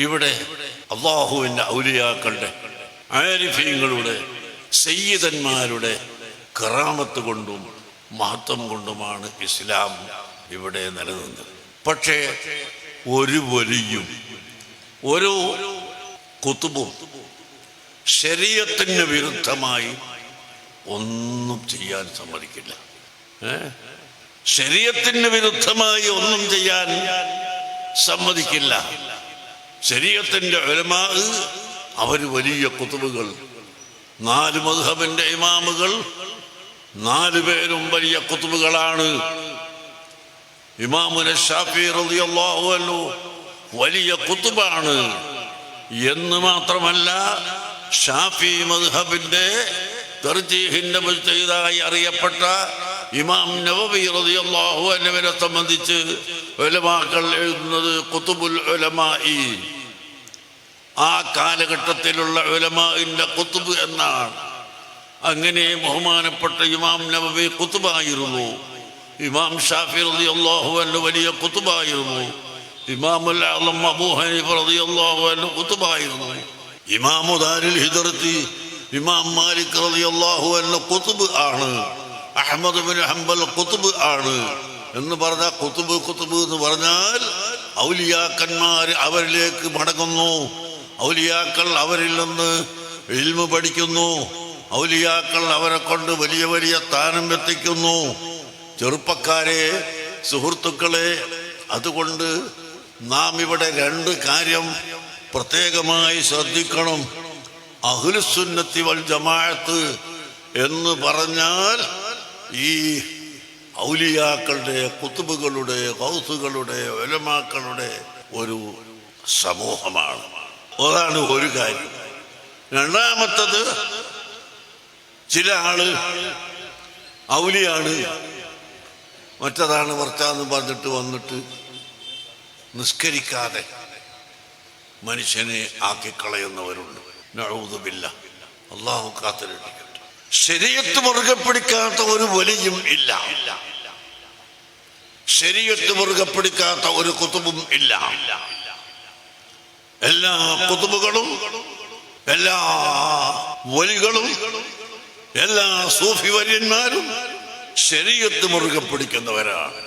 ഇവിടെ അള്ളാഹുവിൻ്റെ ഔലിയാക്കളുടെ ആരിഫീങ്ങളുടെ സയ്യിദന്മാരുടെ കറാമത്ത് കൊണ്ടും മഹത്വം കൊണ്ടുമാണ് ഇസ്ലാം ഇവിടെ നിലനിന്നത്. പക്ഷേ ഒരു വലിയും ഒരു കുതുബും ശരീഅത്തിന് വിരുദ്ധമായി ഒന്നും ചെയ്യാൻ സമ്മതിക്കില്ല. ശരീഅത്തിന് വിരുദ്ധമായി ഒന്നും ചെയ്യാൻ സമ്മതിക്കില്ല. ശരീഅത്തിന്റെ ഉലമാ അവർ വലിയ കുതുബുകൾ, 4 മദ്ഹബിന്റെ ഇമാമുകൾ 4 പേരും വലിയ കുതുബുകളാണ്. ഇമാമുന ശാഫി റളിയല്ലാഹു അൻഹു വലിയ കുതുബാണ് എന്ന് മാത്രമല്ല, ഷാഫി മദ്ഹബിന്റെ തർജീഹിന്റെ മുജ്തഹിദായി അറിയപ്പെട്ട ഇമാം നവവി റളിയല്ലാഹു അൻഹുവിനെ സംബന്ധിച്ച് ഉലമാക്കൾ എഴുതുന്നത് ഖുതുബുൽ ഉലമായി, ആ കാലഘട്ടത്തിലുള്ള ഉലമാഇന്റെ ഖുതുബ് എന്നാണ്. അങ്ങനെ ബഹുമാനപ്പെട്ട ഇമാം നവവി ഖുതുബായിരുന്നു. ഇമാം ഷാഫി റളിയല്ലാഹു അൻഹു വലിയ ഖുതുബായിരുന്നു. ഇമാമുൽ അഅ്ലം അബൂ ഹനീഫ റളിയല്ലാഹു അൻഹു ഖുതുബായിരുന്നു. ഇമാമു ദാരിൽ ഹിജ്റത്തി ഇമാം മാലിക് റളിയല്ലാഹു അൻഹു ഖുതുബ് ആണ്. അഹ്മദ് ബിൻ ഹംബൽ ഖുതുബ് ആണ് എന്ന് പറഞ്ഞാൽ ഖുതുബ് എന്ന് പറഞ്ഞാൽ ഔലിയാക്കന്മാർ അവരിലേക്ക് മടങ്ങുന്നു, ഔലിയാക്കൾ അവരിൽ നിന്ന് ഇൽമു പഠിക്കുന്നു, ഔലിയാക്കൾ അവരെ കൊണ്ട് വലിയ വലിയ സ്ഥാനം എത്തിക്കുന്നു. ചെറുപ്പക്കാരെ, സുഹൃത്തുക്കളെ, അതുകൊണ്ട് നാം ഇവിടെ 2 കാര്യം പ്രത്യേകമായി ശ്രദ്ധിക്കണം. അഹ്ലുസുന്നത്തി വൽ ജമാഅത്ത് എന്ന് പറഞ്ഞാൽ ഈ ഔലിയാക്കളുടെ, കുതുബുകളുടെ, ഗൗസുകളുടെ, ഉലമാക്കളുടെ ഒരു സമൂഹമാണ്. അതാണ് ഒരു കാര്യം. രണ്ടാമത്തത്, ചില ആള് ഔലിയാണ്, മറ്റതാണ് വർത്താന്ന് പറഞ്ഞിട്ട് വന്നിട്ട് നിസ്കരിക്കാതെ മനുഷ്യനെ ആക്കിക്കളയുന്നവരുണ്ട്. നഊദു ബില്ലാഹ്, അല്ലാഹു കാത്തുരക്ഷിക്കട്ടെ. ശരീഅത്ത് മുറുകെ പിടിക്കാത്ത ഒരു വലിയും ഇല്ല, ശരീഅത്ത് മുറുകെ പിടിക്കാത്ത ഒരു കുതുബും ഇല്ല. എല്ലാ കുതുബുകളും, എല്ലാ വലികളും, എല്ലാ സൂഫി വര്യന്മാരും ശരീഅത്ത് മുറുകെ പിടിക്കുന്നവരാണ്.